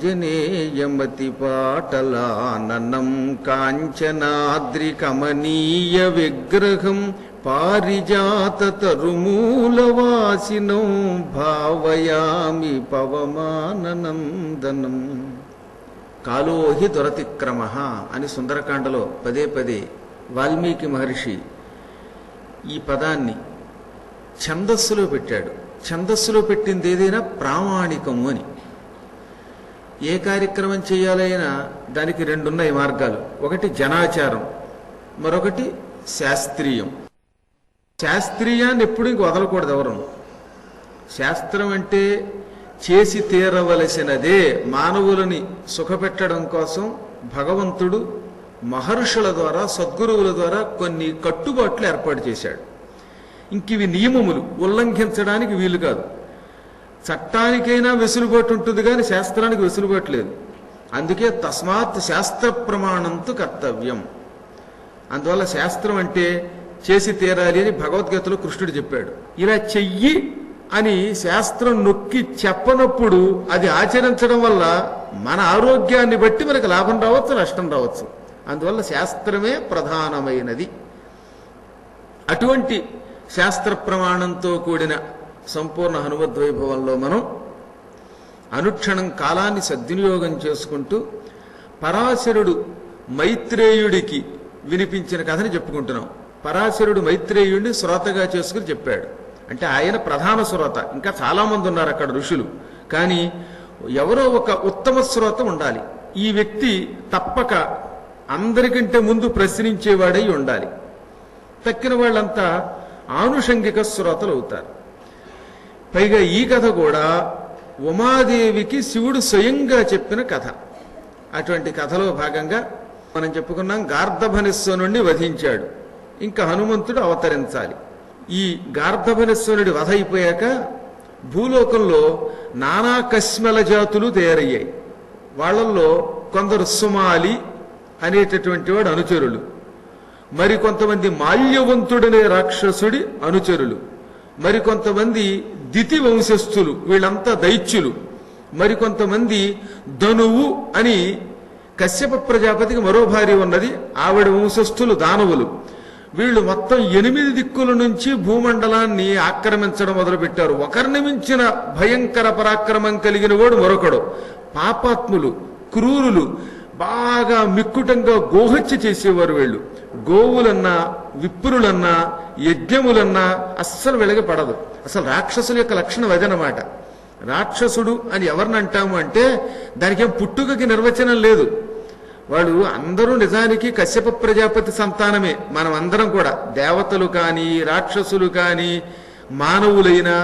ఆంజనేయమతి పాటలాననం కాంచనాద్రి కమనీయ విగ్రహం పారిజాత తరుమూలవాసినం భావయామి పవమాననందనం. కాలోహి దురతిక్రమ అని సుందరకాండలో పదే పదే వాల్మీకి మహర్షి ఈ పదాన్ని ఛందస్సులో పెట్టాడు. ఛందస్సులో పెట్టింది ఏదైనా ప్రామాణికము అని. ఏ కార్యక్రమం చేయాలైనా దానికి రెండున్నాయి మార్గాలు. ఒకటి జనాచారం, మరొకటి శాస్త్రీయం. శాస్త్రీయాన్ని ఎప్పుడు ఇంక వదలకూడదు ఎవరు. శాస్త్రం అంటే చేసి తీరవలసినదే. మానవులని సుఖపెట్టడం కోసం భగవంతుడు మహర్షుల ద్వారా, సద్గురువుల ద్వారా కొన్ని కట్టుబాట్లు ఏర్పాటు చేశాడు. ఇంకివి నియమములు, ఉల్లంఘించడానికి వీలు కాదు. చట్టానికైనా వెసులుబాటు ఉంటుంది కానీ శాస్త్రానికి వెసులుబాటు లేదు. అందుకే తస్మాత్ శాస్త్ర ప్రమాణంతో కర్తవ్యం. అందువల్ల శాస్త్రం అంటే చేసి తీరాలి అని భగవద్గీతలో కృష్ణుడు చెప్పాడు. ఇలా చెయ్యి అని శాస్త్రం నొక్కి చెప్పనప్పుడు అది ఆచరించడం వల్ల మన ఆరోగ్యాన్ని బట్టి మనకు లాభం రావచ్చు, నష్టం రావచ్చు. అందువల్ల శాస్త్రమే ప్రధానమైనది. అటువంటి శాస్త్ర ప్రమాణంతో కూడిన సంపూర్ణ హనుమద్వైభవంలో మనం అనుక్షణం కాలాన్ని సద్వినియోగం చేసుకుంటూ పరాశరుడు మైత్రేయుడికి వినిపించిన కథని చెప్పుకుంటున్నాం. పరాశరుడు మైత్రేయుడిని శ్రోతగా చేసుకుని చెప్పాడు. అంటే ఆయన ప్రధాన శ్రోత. ఇంకా చాలా మంది ఉన్నారు అక్కడ ఋషులు, కానీ ఎవరో ఒక ఉత్తమ శ్రోత ఉండాలి. ఈ వ్యక్తి తప్పక అందరికంటే ముందు ప్రశ్నించేవాడై ఉండాలి. తక్కిన వాళ్ళంతా ఆనుషంగిక శ్రోతలు అవుతారు. పైగా ఈ కథ కూడా ఉమాదేవికి శివుడు స్వయంగా చెప్పిన కథ. అటువంటి కథలో భాగంగా మనం చెప్పుకున్నాం, గార్ధభనిస్వనుణ్ణి వధించాడు. ఇంకా హనుమంతుడు అవతరించాలి. ఈ గార్ధభనిస్వనుడి వధ అయిపోయాక భూలోకంలో నానా కశ్మల జాతులు తయారయ్యాయి. వాళ్ళల్లో కొందరు సుమాలి అనేటటువంటి వాడు అనుచరులు, మరికొంతమంది మాల్యవంతుడనే రాక్షసుడి అనుచరులు, మరికొంతమంది దితి వంశస్థులు, వీళ్ళంతా దైత్యులు, మరికొంతమంది ధనువు అని కశ్యప ప్రజాపతికి మరో భార్య ఉన్నది, ఆవిడ వంశస్థులు దానవులు. వీళ్ళు మొత్తం 8 దిక్కుల నుంచి భూమండలాన్ని ఆక్రమించడం మొదలుపెట్టారు. ఒకరిని మించిన భయంకర పరాక్రమం కలిగిన వాడు మరొకడు. పాపాత్ములు, క్రూరులు, బాగా మిక్కుటంగా గోహత్య చేసేవారు వీళ్ళు. గోవులన్నా, విప్రులన్నా, యజ్ఞములన్నా అస్సలు వెలగపడదు. అసలు రాక్షసుల యొక్క లక్షణం అదనమాట. రాక్షసుడు అని ఎవరిని అంటాము అంటే దానికేం పుట్టుకకి నిర్వచనం లేదు. వాడు అందరూ నిజానికి కశ్యప ప్రజాపతి సంతానమే. మనం అందరం కూడా దేవతలు కానీ, రాక్షసులు కానీ, మానవులైనా,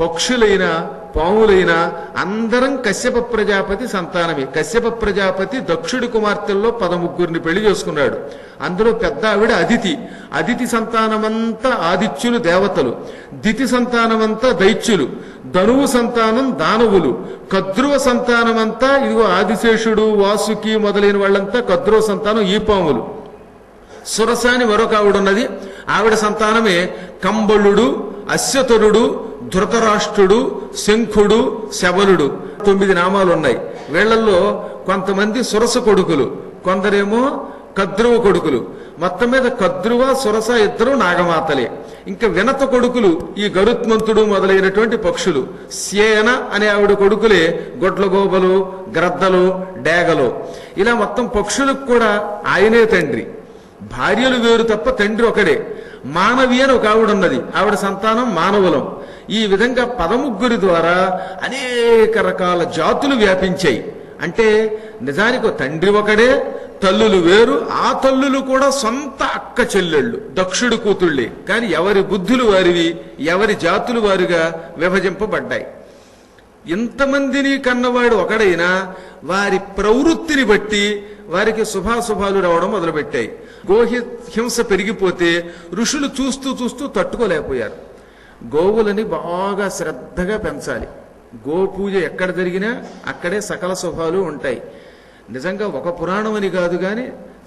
పక్షులైనా, పాములైనా అందరం కశ్యప ప్రజాపతి సంతానమే. కశ్యప ప్రజాపతి దక్షుడి కుమార్తెల్లో 13 పెళ్లి చేసుకున్నాడు. అందులో పెద్ద ఆవిడ అదితి. అదితి సంతానమంతా ఆదిత్యులు, దేవతలు. దితి సంతానమంతా దైత్యులు. ధనువు సంతానం దానవులు. కద్రువ సంతానమంతా ఇదిగో ఆదిశేషుడు, వాసుకి మొదలైన వాళ్ళంతా కద్రువ సంతానం, ఈ పాములు. సురస అని మరొక ఆవిడున్నది. ఆవిడ సంతానమే కంబళుడు, అశ్వతరుడు, ధృతరాష్ట్రుడు, శంఖుడు, శబలుడు. 9 నామాలు ఉన్నాయి. వీళ్లలో కొంతమంది సురస కొడుకులు, కొందరేమో కద్రువ కొడుకులు. మొత్తం మీద కద్రువ, సురస ఇద్దరు నాగమాతలే. ఇంకా వినత కొడుకులు ఈ గరుత్మంతుడు మొదలైనటువంటి పక్షులు. సేన అనే ఆవిడ కొడుకులే గొడ్లగోబలు, గ్రద్దలు, డేగలు. ఇలా మొత్తం పక్షులకు కూడా ఆయనే తండ్రి. భార్యలు వేరు తప్ప తండ్రి ఒకడే. మానవి అని ఒక ఆవిడ ఉన్నది. ఆవిడ సంతానం మానవులం. ఈ విధంగా 13 ద్వారా అనేక రకాల జాతులు వ్యాపించాయి. అంటే నిజానికి తండ్రి ఒకడే, తల్లులు వేరు. ఆ తల్లులు కూడా సొంత అక్క చెల్లెళ్ళు, దక్షుడు కూతుళ్ళే. కానీ ఎవరి బుద్ధులు వారివి, ఎవరి జాతులు వారుగా విభజింపబడ్డాయి. ఇంతమందిని కన్నవాడు ఒకడైనా వారి ప్రవృత్తిని బట్టి వారికి శుభాశుభాలు రావడం మొదలుపెట్టాయి. హింస పెరిగిపోతే ఋషులు చూస్తూ చూస్తూ తట్టుకోలేకపోయారు. గోవులని బాగా శ్రద్ధగా పెంచాలి. గోపూజ ఎక్కడ జరిగినా అక్కడే సకల శుభాలు ఉంటాయి. నిజంగా ఒక పురాణం అని కాదు కానీ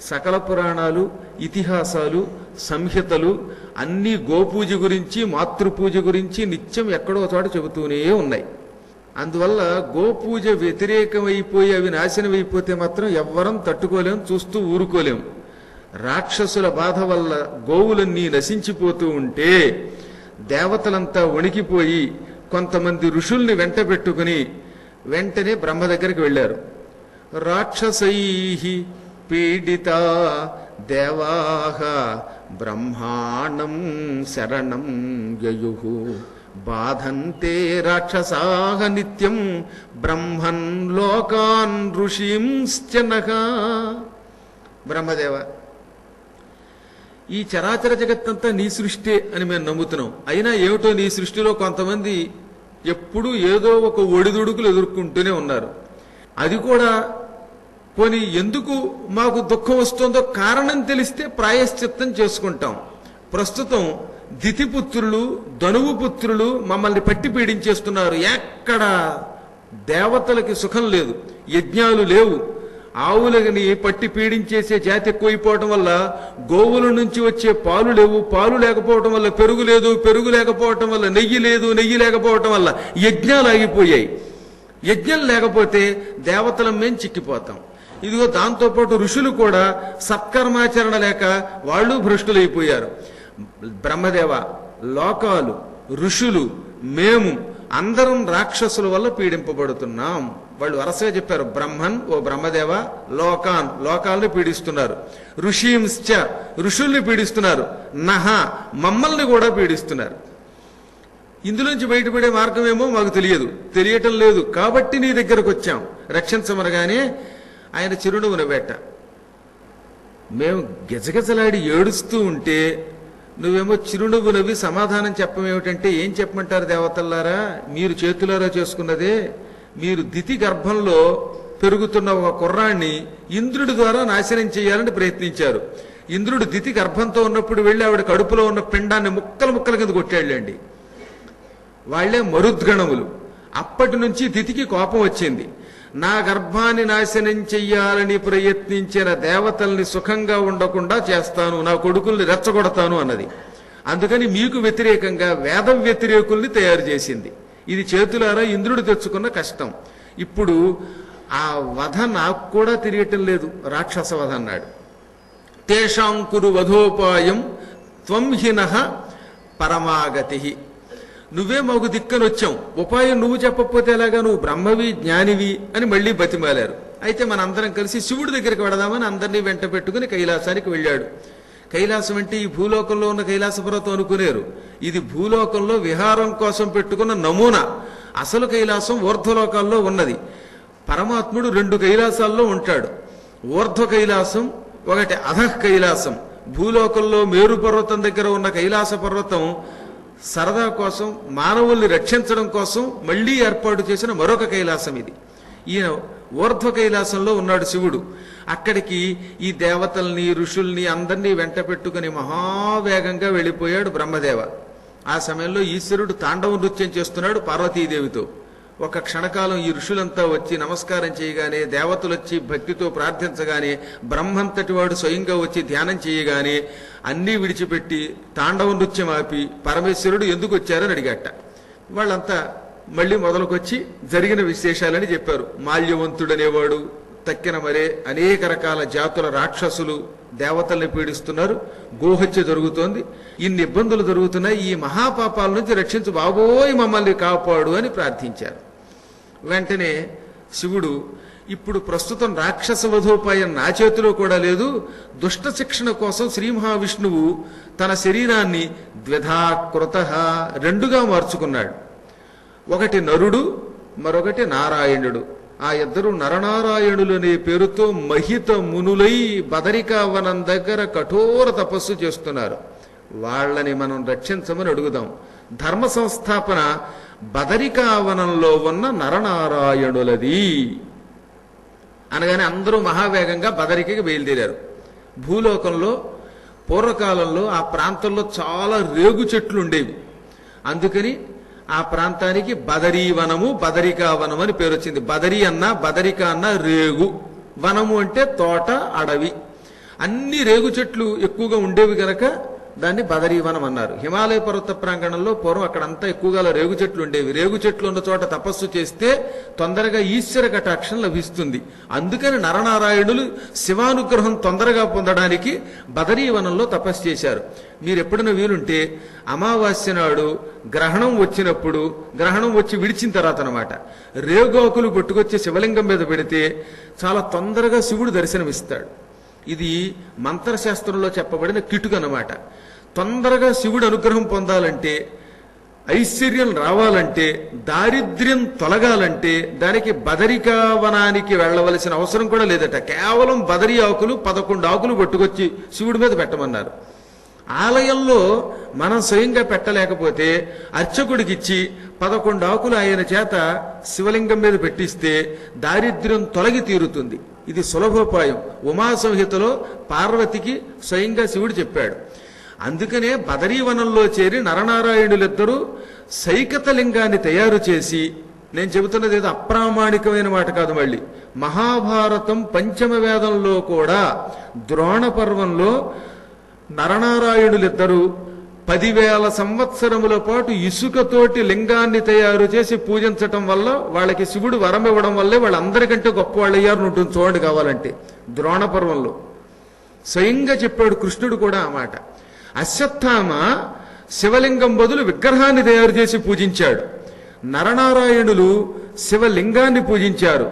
సకల పురాణాలు, ఇతిహాసాలు, సంహితలు అన్నీ గోపూజ గురించి, మాతృపూజ గురించి నిత్యం ఎక్కడో చోట చెబుతూనే ఉన్నాయి. అందువల్ల గోపూజ వ్యతిరేకమైపోయి అవి నాశనం అయిపోతే మాత్రం ఎవ్వరం తట్టుకోలేం, చూస్తూ ఊరుకోలేం. రాక్షసుల బాధ వల్ల గోవులన్నీ నశించిపోతూ ఉంటే దేవతలంతా వణికిపోయి కొంతమంది ఋషుల్ని వెంట పెట్టుకుని వెంటనే బ్రహ్మ దగ్గరికి వెళ్ళారు. రాక్షసై పీడిత దేవాహ బ్రహ్మాణం శరణం యయుః బాధంతే రాక్షసాః నిత్యం బ్రహ్మన్ లోకాన్ ఋషీంశ్చనః. బ్రహ్మదేవ, ఈ చరాచర జగత్తంతా నీ సృష్టి అని మేము నమ్ముతున్నాం. అయినా ఏమిటో నీ సృష్టిలో కొంతమంది ఎప్పుడూ ఏదో ఒక ఒడిదుడుకులు ఎదుర్కొంటూనే ఉన్నారు. అది కూడా పోనీ ఎందుకు మాకు దుఃఖం వస్తుందో కారణం తెలిస్తే ప్రాయశ్చిత్తం చేసుకుంటాం. ప్రస్తుతం దితిపుత్రులు ధనువు పుత్రులు మమ్మల్ని పట్టి పీడించేస్తున్నారు. ఎక్కడ దేవతలకి సుఖం లేదు, యజ్ఞాలు లేవు, ఆవులని పట్టి పీడించేసే జాతి ఎక్కువైపోవటం వల్ల గోవుల నుంచి వచ్చే పాలు లేవు, పాలు లేకపోవటం వల్ల పెరుగు లేదు, పెరుగు లేకపోవటం వల్ల నెయ్యి లేదు, నెయ్యి లేకపోవటం వల్ల యజ్ఞాలు ఆగిపోయాయి. యజ్ఞం లేకపోతే దేవతలం మేము చిక్కిపోతాం. ఇదిగో దాంతోపాటు ఋషులు కూడా సత్కర్మాచరణ లేక వాళ్ళు భ్రష్టులైపోయారు. బ్రహ్మదేవ, లోకాలు, ఋషులు, మేము అందరం రాక్షసుల వల్ల పీడింపబడుతున్నాం. వాళ్ళు వరసగా చెప్పారు, బ్రహ్మన్, ఓ బ్రహ్మదేవ, లోకాన్, లోకాలను పీడిస్తున్నారు, ఋషీంశ్చ, ఋషుల్ని పీడిస్తున్నారు, నహ, మమ్మల్ని కూడా పీడిస్తున్నారు. ఇందులోంచి బయటపడే మార్గమేమో మాకు తెలియటం లేదు, కాబట్టి నీ దగ్గరకు వచ్చాం, రక్షించమనగానే ఆయన చిరునవ్వు నవ్వేట. మేము గజగజలాడి ఏడుస్తూ ఉంటే నువ్వేమో చిరునవ్వు నవ్వి సమాధానం చెప్పమేమిటంటే ఏం చెప్పమంటారు దేవతల్లారా, మీరు చేతులారా చేసుకున్నదే. మీరు దితి గర్భంలో పెరుగుతున్న ఒక కుర్రాన్ని ఇంద్రుడి ద్వారా నాశనం చేయాలని ప్రయత్నించారు. ఇంద్రుడు దితి గర్భంతో ఉన్నప్పుడు వెళ్ళి ఆవిడ కడుపులో ఉన్న పిండాన్ని ముక్కల ముక్కల కింద కొట్టాళ్ళండి. వాళ్లే మరుద్గణములు. అప్పటి నుంచి దితికి కోపం వచ్చింది. నా గర్భాన్ని నాశనం చెయ్యాలని ప్రయత్నించిన దేవతల్ని సుఖంగా ఉండకుండా చేస్తాను, నా కొడుకుల్ని రెచ్చగొడతాను అన్నది. అందుకని మీకు వ్యతిరేకంగా వేద వ్యతిరేకుల్ని తయారు చేసింది. ఇది చేతులారా ఇంద్రుడు తెచ్చుకున్న కష్టం. ఇప్పుడు ఆ వధ నాకు కూడా తెలియటం లేదు, రాక్షస వధ అన్నాడు. తేషాంకురు వధోపాయం త్వంహినః పరమాగతి. నువ్వే మాకు దిక్కని వచ్చాం, ఉపాయం నువ్వు చెప్పకపోతే ఎలాగా, నువ్వు బ్రహ్మవి జ్ఞానివి అని మళ్ళీ బతిమాలారు. అయితే మనందరం కలిసి శివుడి దగ్గరికి వెడదామని అందరినీ వెంట పెట్టుకుని కైలాసానికి వెళ్ళాడు. కైలాసం అంటే ఈ భూలోకంలో ఉన్న కైలాస పర్వతం అనుకునేరు. ఇది భూలోకంలో విహారం కోసం పెట్టుకున్న నమూనా. అసలు కైలాసం ఊర్ధ్వలోకాల్లో ఉన్నది. పరమాత్ముడు 2 కైలాసాల్లో ఉంటాడు. ఊర్ధ్వ కైలాసం, ఒకటి అధః కైలాసం. భూలోకంలో మేరు పర్వతం దగ్గర ఉన్న కైలాస పర్వతం సరదా కోసం, మానవుల్ని రక్షించడం కోసం మళ్లీ ఏర్పాటు చేసిన మరొక కైలాసం ఇది. ఈయన ఊర్ధ్వ కైలాసంలో ఉన్నాడు శివుడు. అక్కడికి ఈ దేవతల్ని ఋషుల్ని అందరినీ వెంట పెట్టుకుని మహావేగంగా వెళ్ళిపోయాడు బ్రహ్మదేవ. ఆ సమయంలో ఈశ్వరుడు తాండవ నృత్యం చేస్తున్నాడు పార్వతీదేవితో. ఒక క్షణకాలం ఈ ఋషులంతా వచ్చి నమస్కారం చేయగానే, దేవతలు వచ్చి భక్తితో ప్రార్థించగానే, బ్రహ్మంతటి వాడు స్వయంగా వచ్చి ధ్యానం చేయగానే అన్నీ విడిచిపెట్టి తాండవ నృత్యం ఆపి పరమేశ్వరుడు ఎందుకు వచ్చారని అడిగాట. వాళ్ళంతా మళ్ళీ మొదలుకొచ్చి జరిగిన విశేషాలని చెప్పారు. మాల్యవంతుడనేవాడు, తక్కిన మరే అనేక రకాల జాతుల రాక్షసులు దేవతల్ని పీడిస్తున్నారు, గోహత్య జరుగుతోంది, ఇన్ని ఇబ్బందులు జరుగుతున్నాయి, ఈ మహాపాపాల నుంచి రక్షించు బాబోయ్, మమ్మల్ని కాపాడు అని ప్రార్థించారు. వెంటనే శివుడు, ఇప్పుడు ప్రస్తుతం రాక్షస వధోపాయం నా చేతిలో కూడా లేదు, దుష్ట శిక్షణ కోసం శ్రీ మహావిష్ణువు తన శరీరాన్ని ద్విధాకృతః 2గా మార్చుకున్నాడు. ఒకటి నరుడు, మరొకటి నారాయణుడు. ఆ ఇద్దరు నరనారాయణులనే పేరుతో మహిత మునులై బదరికావనం దగ్గర కఠోర తపస్సు చేస్తున్నారు. వాళ్ళని మనం రక్షించమని అడుగుదాం. ధర్మ సంస్థాపన బదరికావనంలో ఉన్న నరనారాయణులది అనగానే అందరూ మహావేగంగా బదరికి బయలుదేరారు. భూలోకంలో పూర్వకాలంలో ఆ ప్రాంతంలో చాలా రేగు చెట్లు ఉండేవి. అందుకని ఆ ప్రాంతానికి బదరీవనము, బదరికావనం అని పేరు వచ్చింది. బదరి అన్నా బదరికా అన్నా రేగు, వనము అంటే తోట, అడవి. అన్ని రేగు చెట్లు ఎక్కువగా ఉండేవి గనక దాన్ని బదరీవనం అన్నారు. హిమాలయ పర్వత ప్రాంగణంలో పూర్వం అక్కడంతా ఎక్కువగా రేగు చెట్లు ఉండేవి. రేగు చెట్లు ఉన్న చోట తపస్సు చేస్తే తొందరగా ఈశ్వర కటాక్షం లభిస్తుంది. అందుకని నరనారాయణులు శివానుగ్రహం తొందరగా పొందడానికి బదరీవనంలో తపస్సు చేశారు. మీరు ఎప్పుడైనా వీలుంటే అమావాస్య నాడు గ్రహణం వచ్చినప్పుడు, గ్రహణం వచ్చి విడిచిన తర్వాత అనమాట, రేగాకులు పట్టుకొచ్చి శివలింగం మీద పెడితే చాలా తొందరగా శివుడు దర్శనమిస్తాడు. ఇది మంత్రశాస్త్రంలో చెప్పబడిన కిటుకనమాట. తొందరగా శివుడు అనుగ్రహం పొందాలంటే, ఐశ్వర్యం రావాలంటే, దారిద్ర్యం తొలగాలంటే దానికి బదరికావనానికి వెళ్ళవలసిన అవసరం కూడా లేదట. కేవలం బదరి ఆకులు 11 ఆకులు పట్టుకొచ్చి శివుడి మీద పెట్టమన్నారు. ఆలయంలో మనం స్వయంగా పెట్టలేకపోతే అర్చకుడికిచ్చి 11 ఆకులు ఆయన చేత శివలింగం మీద పెట్టిస్తే దారిద్ర్యం తొలగి తీరుతుంది. ఇది సులభోపాయం. ఉమా సంహితలో పార్వతికి స్వయంగా శివుడు చెప్పాడు. అందుకనే బదరీవనంలో చేరి నరనారాయణులిద్దరూ సైకత లింగాన్ని తయారు చేసి, నేను చెబుతున్నది ఏదో అప్రామాణికమైన మాట కాదు, మళ్ళీ మహాభారతం పంచమ వేదంలో కూడా ద్రోణ పర్వంలో నరనారాయణులిద్దరూ 10,000 సంవత్సరముల పాటు ఇసుకతోటి లింగాన్ని తయారు చేసి పూజించటం వల్ల వాళ్ళకి శివుడు వరం ఇవ్వడం వల్లే వాళ్ళందరికంటే గొప్ప వాళ్ళు అయ్యారు ఉంటుంది. చూడండి కావాలంటే ద్రోణ పర్వంలో స్వయంగా చెప్పాడు కృష్ణుడు కూడా ఆ మాట. అశ్వత్థామ శివలింగం బదులు విగ్రహాన్ని తయారు చేసి పూజించాడు. నరనారాయణులు శివలింగాన్ని పూజించారు.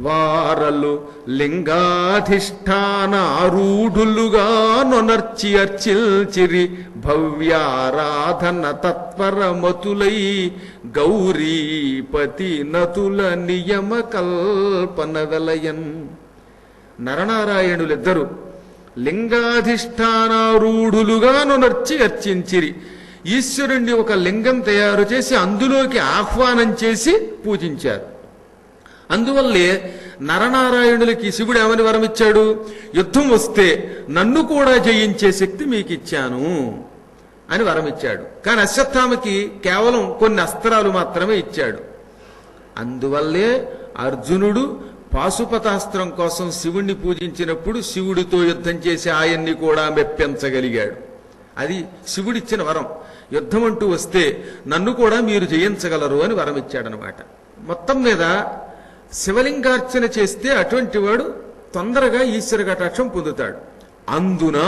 వారలు లింగాధిష్టానారూఢులుగా నొనర్చి అర్చిల్చిరి భవ్యారాధన తత్పరమతులై గౌరీపతి నతుల నియమ కల్పన వెలయన్. నరనారాయణులిద్దరూ లింగాధిష్టానారూఢులుగా నొనర్చి అర్చించిరి. ఈశ్వరుణ్ణి ఒక లింగం తయారు చేసి అందులోకి ఆహ్వానం చేసి పూజించారు. అందువల్లే నరనారాయణులకి శివుడు ఏమని వరమిచ్చాడు? యుద్ధం వస్తే నన్ను కూడా జయించే శక్తి మీకు ఇచ్చాను అని వరమిచ్చాడు. కానీ అశ్వత్థామకి కేవలం కొన్ని అస్త్రాలు మాత్రమే ఇచ్చాడు. అందువల్లే అర్జునుడు పాశుపతాస్త్రం కోసం శివుణ్ణి పూజించినప్పుడు శివుడితో యుద్ధం చేసి ఆయన్ని కూడా మెప్పించగలిగాడు. అది శివుడిచ్చిన వరం. యుద్ధం అంటూ వస్తే నన్ను కూడా మీరు జయించగలరు అని వరం ఇచ్చాడనమాట. మొత్తం మీద శివలింగార్చన చేస్తే అటువంటి వాడు తొందరగా ఈశ్వర కటాక్షం పొందుతాడు. అందున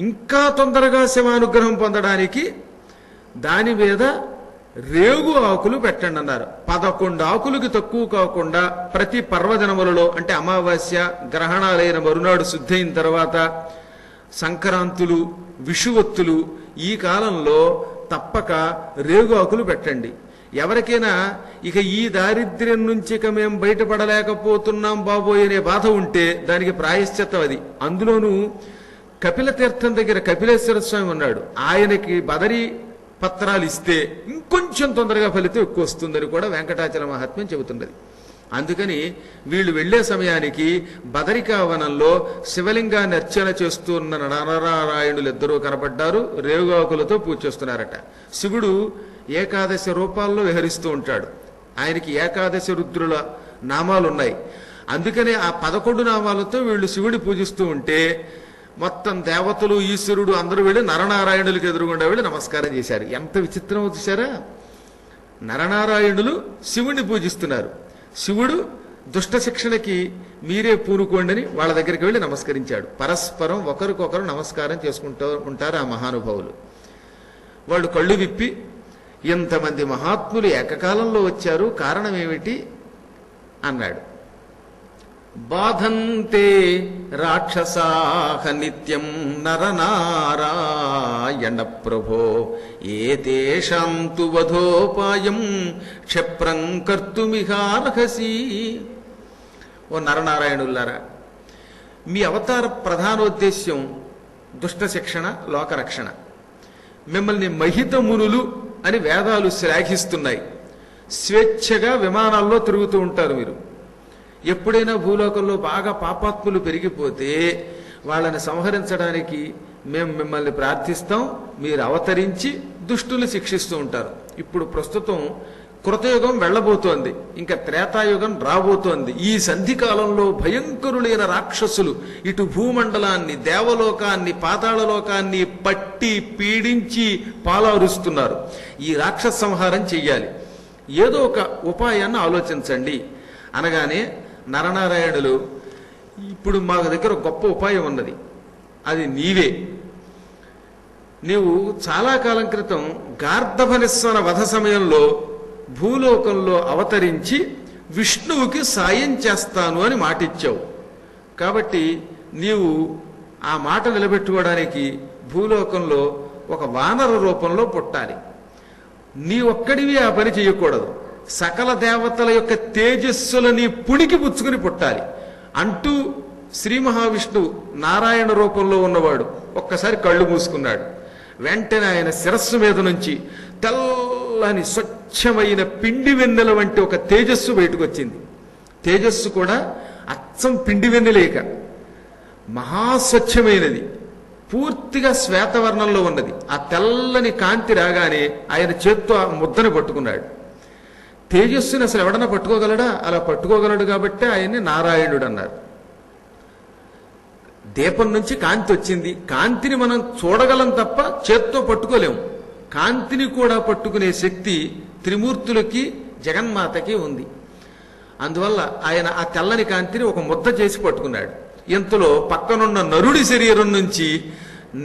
ఇంకా తొందరగా శివానుగ్రహం పొందడానికి దాని మీద రేగు ఆకులు పెట్టండి అన్నారు. 11 ఆకులకి తక్కువ కాకుండా ప్రతి పర్వదినములలో, అంటే అమావాస్య, గ్రహణాలైన మరునాడు శుద్ధి అయిన తర్వాత, సంక్రాంతులు, విషువత్తులు, ఈ కాలంలో తప్పక రేగు ఆకులు పెట్టండి. ఎవరికైనా ఇక ఈ దారిద్ర్యం నుంచి ఇక మేము బయటపడలేకపోతున్నాం బాబోయ్ అనే బాధ ఉంటే దానికి ప్రాయశ్చిత్తం అది. అందులోనూ కపిల తీర్థం దగ్గర కపిలేశ్వర స్వామి ఉన్నాడు. ఆయనకి బదరీ పత్రాలు ఇస్తే ఇంకొంచెం తొందరగా ఫలితం ఎక్కువ వస్తుందని కూడా వెంకటాచల మహాత్మ్యం చెబుతున్నది. అందుకని వీళ్ళు వెళ్లే సమయానికి బదరికావనంలో శివలింగాన్ని అర్చన చేస్తున్న నరనారాయణులు ఇద్దరూ కనపడ్డారు. రేవుగాకులతో పూజ చేస్తున్నారట. శివుడు ఏకాదశి రూపాల్లో విహరిస్తూ ఉంటాడు. ఆయనకి ఏకాదశి రుద్రుల నామాలున్నాయి. అందుకనే ఆ 11 నామాలతో వీళ్ళు శివుడి పూజిస్తూ ఉంటే మొత్తం దేవతలు, ఈశ్వరుడు అందరూ వెళ్ళి నరనారాయణులకు ఎదురుగుండా వెళ్ళి నమస్కారం చేశారు. ఎంత విచిత్రమో చూశారా? నరనారాయణులు శివుణ్ణి పూజిస్తున్నారు. శివుడు దుష్ట శిక్షణకి మీరే పూనుకోండి అని వాళ్ళ దగ్గరికి వెళ్ళి నమస్కరించాడు. పరస్పరం ఒకరికొకరు నమస్కారం చేసుకుంటూ ఉంటారు ఆ మహానుభావులు. వాళ్ళు కళ్ళు విప్పి, ఎంతమంది మహాత్ములు ఏకకాలంలో వచ్చారు, కారణం ఏమిటి అన్నాడు. బాధంతే రాక్షసాహ నిత్యం నరనారాయణ ప్రభో ఏతేషాంతు వధోపాయం క్షిప్రం కర్తుమిహార్హసి. ఓ నరనారాయణులారా, మీ అవతార ప్రధానోద్దేశ్యం దుష్ట శిక్షణ, లోకరక్షణ. మిమ్మల్ని మహిత మునులు అని వేదాలు శ్లాఘిస్తున్నాయి. స్వేచ్ఛగా విమానాల్లో తిరుగుతూ ఉంటారు మీరు. ఎప్పుడైనా భూలోకంలో బాగా పాపాత్ములు పెరిగిపోతే వాళ్ళని సంహరించడానికి మేము మిమ్మల్ని ప్రార్థిస్తాం, మీరు అవతరించి దుష్టులు శిక్షిస్తూ ఉంటారు. ఇప్పుడు ప్రస్తుతం కృతయుగం వెళ్ళబోతోంది, ఇంకా త్రేతాయుగం రాబోతోంది. ఈ సంధికాలంలో భయంకరులైన రాక్షసులు ఇటు భూమండలాన్ని, దేవలోకాన్ని, పాతాళలోకాన్ని పట్టి పీడించి పాలారుస్తున్నారు. ఈ రాక్షస సంహారం చెయ్యాలి, ఏదో ఒక ఉపాయాన్ని ఆలోచించండి అనగానే నరనారాయణులు, ఇప్పుడు మా దగ్గర గొప్ప ఉపాయం ఉన్నది, అది నీవే. నీవు చాలా కాలం క్రితం గార్ధభనిస్వన వధ సమయంలో భూలోకంలో అవతరించి విష్ణువుకి సాయం చేస్తాను అని మాటిచ్చావు. కాబట్టి నీవు ఆ మాట నిలబెట్టుకోవడానికి భూలోకంలో ఒక వానర రూపంలో పుట్టాలి. నీ ఒక్కడివి ఆ పని చేయకూడదు, సకల దేవతల యొక్క తేజస్సులని పుణికి పుచ్చుకుని పుట్టాలి అంటూ శ్రీ మహావిష్ణువు నారాయణ రూపంలో ఉన్నవాడు ఒక్కసారి కళ్ళు మూసుకున్నాడు. వెంటనే ఆయన శిరస్సు మీద నుంచి తెల్లని స్వచ్ఛమైన పిండి వెన్నెల వంటి ఒక తేజస్సు బయటకు వచ్చింది. తేజస్సు కూడా అచ్చం పిండి వెన్నెలేక మహాస్వచ్ఛమైనది, పూర్తిగా శ్వేతవర్ణంలో ఉన్నది. ఆ తెల్లని కాంతి రాగానే ఆయన చేత్తో ఆ ముద్దను పట్టుకున్నాడు. తేజస్సుని అసలు ఎవడన్నా పట్టుకోగలడా? అలా పట్టుకోగలడు కాబట్టి ఆయన్ని నారాయణుడు అన్నారు. దీపం నుంచి కాంతి వచ్చింది, కాంతిని మనం చూడగలం తప్ప చేత్తో పట్టుకోలేము. కాంతిని కూడా పట్టుకునే శక్తి త్రిమూర్తులకి, జగన్మాతకి ఉంది. అందువల్ల ఆయన ఆ తెల్లని కాంతిని ఒక ముద్ద చేసి పట్టుకున్నాడు. ఇంతలో పక్కనున్న నరుడి శరీరం నుంచి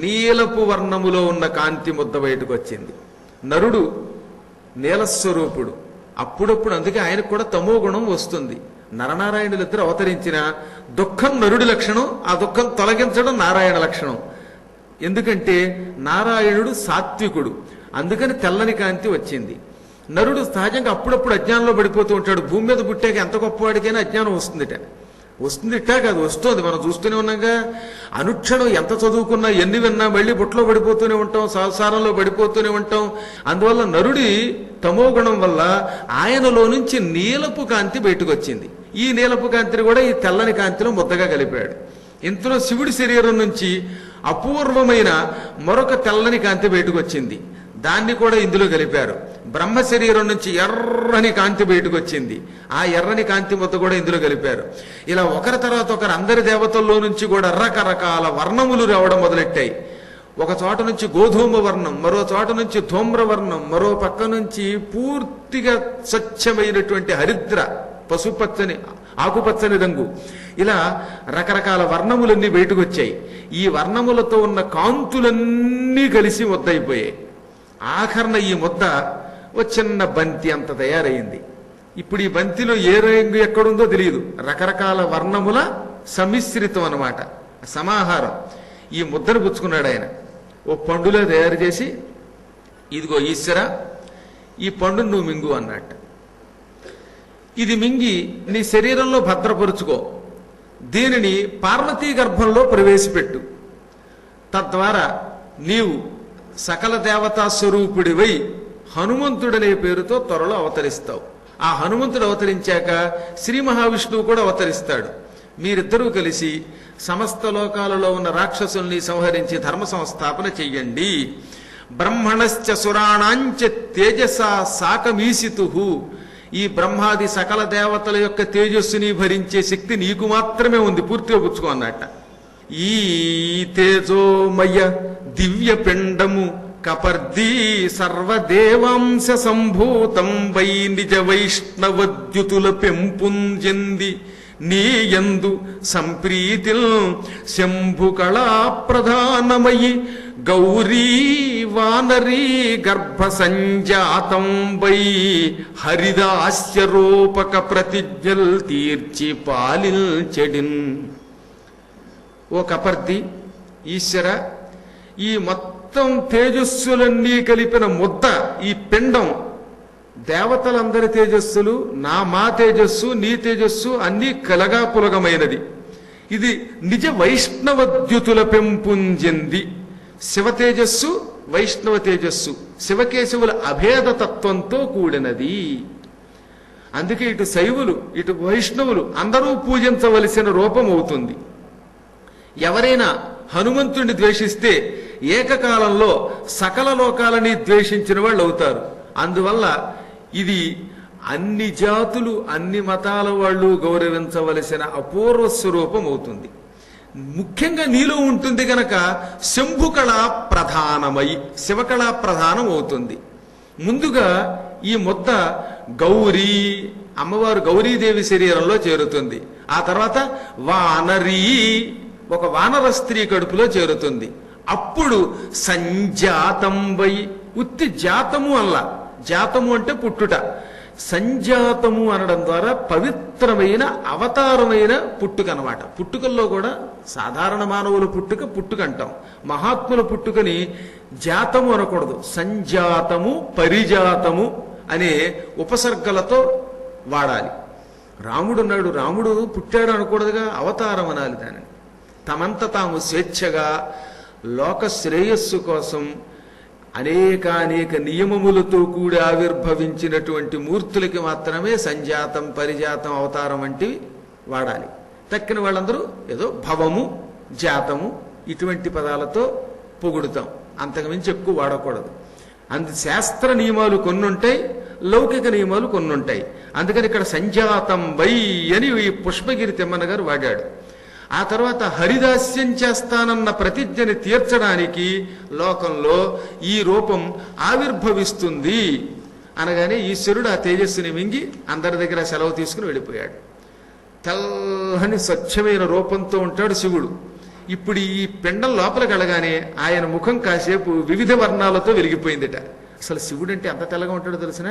నీలపు వర్ణములో ఉన్న కాంతి ముద్ద బయటకు వచ్చింది. నరుడు నీలస్వరూపుడు, అప్పుడప్పుడు అందుకే ఆయనకు కూడా తమో గుణం వస్తుంది. నరనారాయణులిద్దరు అవతరించిన దుఃఖం నరుడి లక్షణం, ఆ దుఃఖం తొలగించడం నారాయణ లక్షణం. ఎందుకంటే నారాయణుడు సాత్వికుడు, అందుకని తెల్లని కాంతి వచ్చింది. నరుడు సహజంగా అప్పుడప్పుడు అజ్ఞానంలో పడిపోతూ ఉంటాడు. భూమి మీద పుట్టాక ఎంత గొప్పవాడికైనా అజ్ఞానం వస్తుందిట కాదు, వస్తుంది. మనం చూస్తూనే ఉన్నాగా. అనుక్షణం ఎంత చదువుకున్నా, ఎన్ని విన్నా మళ్ళీ బుట్టలో పడిపోతూనే ఉంటాం, సంసారంలో పడిపోతూనే ఉంటాం. అందువల్ల నరుడి తమోగుణం వల్ల ఆయనలో నుంచి నీలపు కాంతి బయటకు వచ్చింది. ఈ నీలపు కాంతిని కూడా ఈ తెల్లని కాంతిలో ముద్దగా కలిపాడు. ఇంతలో శివుడి శరీరం నుంచి అపూర్వమైన మరొక తెల్లని కాంతి బయటకు వచ్చింది, దాన్ని కూడా ఇందులో కలిపారు. బ్రహ్మ శరీరం నుంచి ఎర్రని కాంతి బయటకు వచ్చింది, ఆ ఎర్రని కాంతి మొత్తం కూడా ఇందులో కలిపారు. ఇలా ఒకరి తర్వాత ఒకరు అందరి దేవతల్లో నుంచి కూడా రకరకాల వర్ణములు రావడం మొదలెట్టాయి. ఒక చోట నుంచి గోధూమ వర్ణం, మరో చోట నుంచి ధూమ్ర వర్ణం, మరో పక్క నుంచి పూర్తిగా స్వచ్ఛమైనటువంటి హరిద్ర పసుపచ్చని ఆకుపచ్చని రంగు, ఇలా రకరకాల వర్ణములన్నీ బయటకు వచ్చాయి. ఈ వర్ణములతో ఉన్న కాంతులన్నీ కలిసి ముద్దయిపోయాయి. ఆఖరణ ఈ ముద్ద ఓ చిన్న బంతి అంత తయారైంది. ఇప్పుడు ఈ బంతిలో ఏ రంగు ఎక్కడుందో తెలియదు, రకరకాల వర్ణముల సమిశ్రితం అన్నమాట, సమాహారం. ఈ ముద్దను పుచ్చుకున్నాడు ఆయన. ఓ పండులో తయారు చేసి, ఇదిగో ఈశ్వర, ఈ పండును నువ్వు మింగు అన్నట్టు. ఇది మింగి నీ శరీరంలో భద్రపరుచుకో, దీనిని పార్వతీ గర్భంలో ప్రవేశపెట్టు. తద్వారా నీవు సకల దేవతా స్వరూపుడివై హనుమంతుడనే పేరుతో త్వరలో అవతరిస్తావు. ఆ హనుమంతుడు అవతరించాక శ్రీ మహావిష్ణువు కూడా అవతరిస్తాడు. మీరిద్దరూ కలిసి సమస్త లోకాలలో ఉన్న రాక్షసుల్ని సంహరించి ధర్మ సంస్థాపన చెయ్యండి. బ్రహ్మణశ్చ సురాణాంచ తేజసా సాకమీసితు. ఈ బ్రహ్మాది సకల దేవతల యొక్క తేజస్సుని భరించే శక్తి నీకు మాత్రమే ఉంది, పూర్తిగా పుచ్చుకో అన్నట్ట. ఈ తేజోమయ దివ్య పిండము కపర్దీ సర్వదేవాంశ సంభూతం వై నిజ వైష్ణవద్యుతుల పెంపుంజెంది నీయందు సంప్రీతిల్ శంభు కళా ప్రధానమయి గౌరీ వానరీ గర్భ సంజాతం వై హరిదాస్యరూపక ప్రతిజ్ఞల్ తీర్చి పాలిల్ చెడిన్. ఓ కపర్ది, ఈశ్వర, ఈ మొత్తం తేజస్సులన్నీ కలిపిన ముద్ద, ఈ పిండం, దేవతలందరి తేజస్సులు, మా తేజస్సు, నీ తేజస్సు అన్నీ కలగాపులగమైనది. ఇది నిజ వైష్ణవద్యుతుల పెంపుంజెంది. శివ తేజస్సు, వైష్ణవ తేజస్సు, శివకేశవుల అభేద తత్వంతో కూడినది. అందుకే ఇటు శైవులు ఇటు వైష్ణవులు అందరూ పూజించవలసిన రూపం అవుతుంది. ఎవరైనా హనుమంతుడిని ద్వేషిస్తే ఏకకాలంలో సకల లోకాలని ద్వేషించిన వాళ్ళు అవుతారు. అందువల్ల ఇది అన్ని జాతులు అన్ని మతాల వాళ్ళు గౌరవించవలసిన అపూర్వ స్వరూపం అవుతుంది. ముఖ్యంగా నీలో ఉంటుంది గనక శంభుకళ ప్రధానమై శివకళా ప్రధానం అవుతుంది. ముందుగా ఈ ముద్ద గౌరీ అమ్మవారు గౌరీదేవి శరీరంలో చేరుతుంది. ఆ తర్వాత వానరీ ఒక వానర స్త్రీ కడుపులో చేరుతుంది. అప్పుడు సంజాతం వై ఉత్తి జాతము అల్లా, జాతము అంటే పుట్టుట, సంజాతము అనడం ద్వారా పవిత్రమైన అవతారమైన పుట్టుక అన్నమాట. పుట్టుకల్లో కూడా సాధారణ మానవుల పుట్టుక అంటాం, మహాత్ముల పుట్టుకని జాతము అనకూడదు. సంజాతము పరిజాతము అనే ఉపసర్గలతో వాడాలి. రాముడున్నాడు, రాముడు పుట్టాడు అనకూడదుగా, అవతారం అనాలి దానిని. తమంత తాము స్వేచ్ఛగా లోక శ్రేయస్సు కోసం అనేక నియమములతో కూడి ఆవిర్భవించినటువంటి మూర్తులకి మాత్రమే సంజాతం పరిజాతం అవతారం వంటివి వాడాలి. తక్కిన వాళ్ళందరూ ఏదో భవము జాతము ఇటువంటి పదాలతో పొగుడుతాం, అంతకుమించి ఎక్కువ వాడకూడదు. శాస్త్ర నియమాలు కొన్ని ఉంటాయి, లౌకిక నియమాలు కొన్ని ఉంటాయి. అందుకని ఇక్కడ సంజాతం వై అని ఈ పుష్పగిరి తిమ్మన్న గారు వాడాడు. ఆ తర్వాత హరిదాస్యం చేస్తానన్న ప్రతిజ్ఞని తీర్చడానికి లోకంలో ఈ రూపం ఆవిర్భవిస్తుంది అనగానే ఈశ్వరుడు ఆ తేజస్సుని మింగి అందరి దగ్గర సెలవు తీసుకుని వెళ్ళిపోయాడు. తెల్లని స్వచ్ఛమైన రూపంతో ఉంటాడు శివుడు. ఇప్పుడు ఈ పిండం లోపలికి వెళ్ళగానే ఆయన ముఖం కాసేపు వివిధ వర్ణాలతో వెలిగిపోయిందిట. అసలు శివుడు అంటే ఎంత తెల్లగా ఉంటాడో తెలిసిన?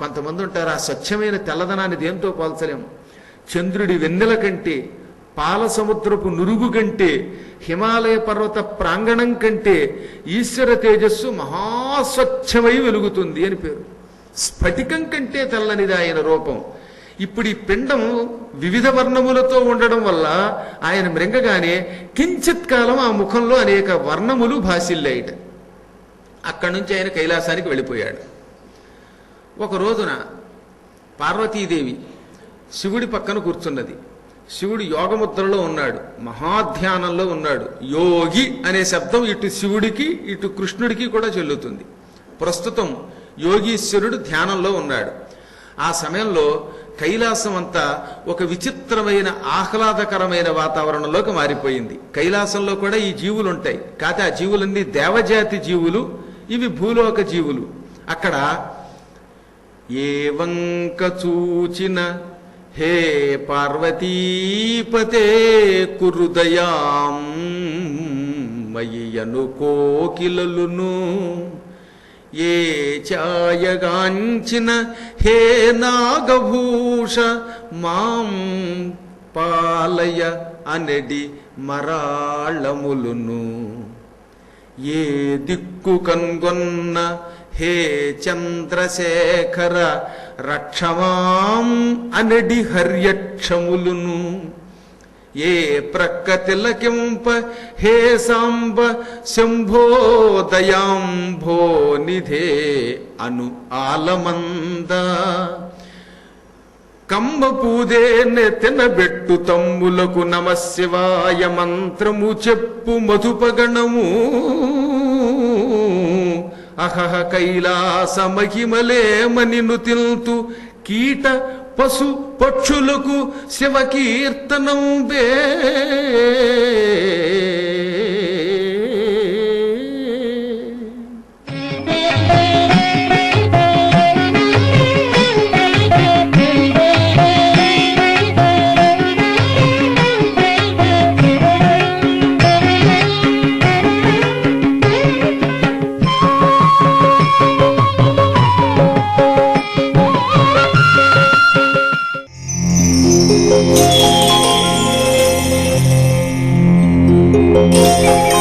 కొంతమంది ఉంటారు ఆ స్వచ్ఛమైన తెల్లదనాన్ని దేంతో పోల్చలేము. చంద్రుడి వెన్నెల కంటే, పాల సముద్రపు నురుగు కంటే, హిమాలయ పర్వత ప్రాంగణం కంటే ఈశ్వర తేజస్సు మహాస్వచ్ఛమై వెలుగుతుంది అని పేరు. స్ఫటికం కంటే తెల్లనిది ఆయన రూపం. ఇప్పుడు ఈ పిండం వివిధ వర్ణములతో ఉండడం వల్ల ఆయన మృంగగానే కించిత్ కాలం ఆ ముఖంలో అనేక వర్ణములు భాసిల్లాయిట. అక్కడి నుంచి ఆయన కైలాసానికి వెళ్ళిపోయాడు. ఒక రోజున పార్వతీదేవి శివుడి పక్కన కూర్చున్నది. శివుడు యోగముద్రలో ఉన్నాడు, మహాధ్యానంలో ఉన్నాడు. యోగి అనే శబ్దం ఇటు శివుడికి ఇటు కృష్ణుడికి కూడా చెల్లుతుంది. ప్రస్తుతం యోగీశ్వరుడు ధ్యానంలో ఉన్నాడు. ఆ సమయంలో కైలాసం అంతా ఒక విచిత్రమైన ఆహ్లాదకరమైన వాతావరణంలోకి మారిపోయింది. కైలాసంలో కూడా ఈ జీవులు ఉంటాయి, కాకపోతే ఆ జీవులన్నీ దేవజాతి జీవులు, ఇవి భూలోక జీవులు. అక్కడ ఏ వంక చూచిన హే పార్వతీపతే కురుదయాం మయ్యను కోకిలలును, ఏ ఛాయగాంచిన హే నాగభూష మాం పాలయ అనడి మరాళములును, ఏ దిక్కు కన్గొన్న హే చంద్రశేఖర రక్షమాం అనడి హర్యక్షములును, ఏ ప్రక్క తిలకింప హే సాంబ శంభో దయాంభో నిధే అను ఆలమంద, కంబ పూదే నెతెనబెట్టు తమ్ములకు నమశివాయ మంత్రము చెప్పు మధుపగణము, అహహ కైలాస మహిమలేమనిను తిల్తు కీట పశు పక్షులకు శివకీర్తనం బే. Thank you.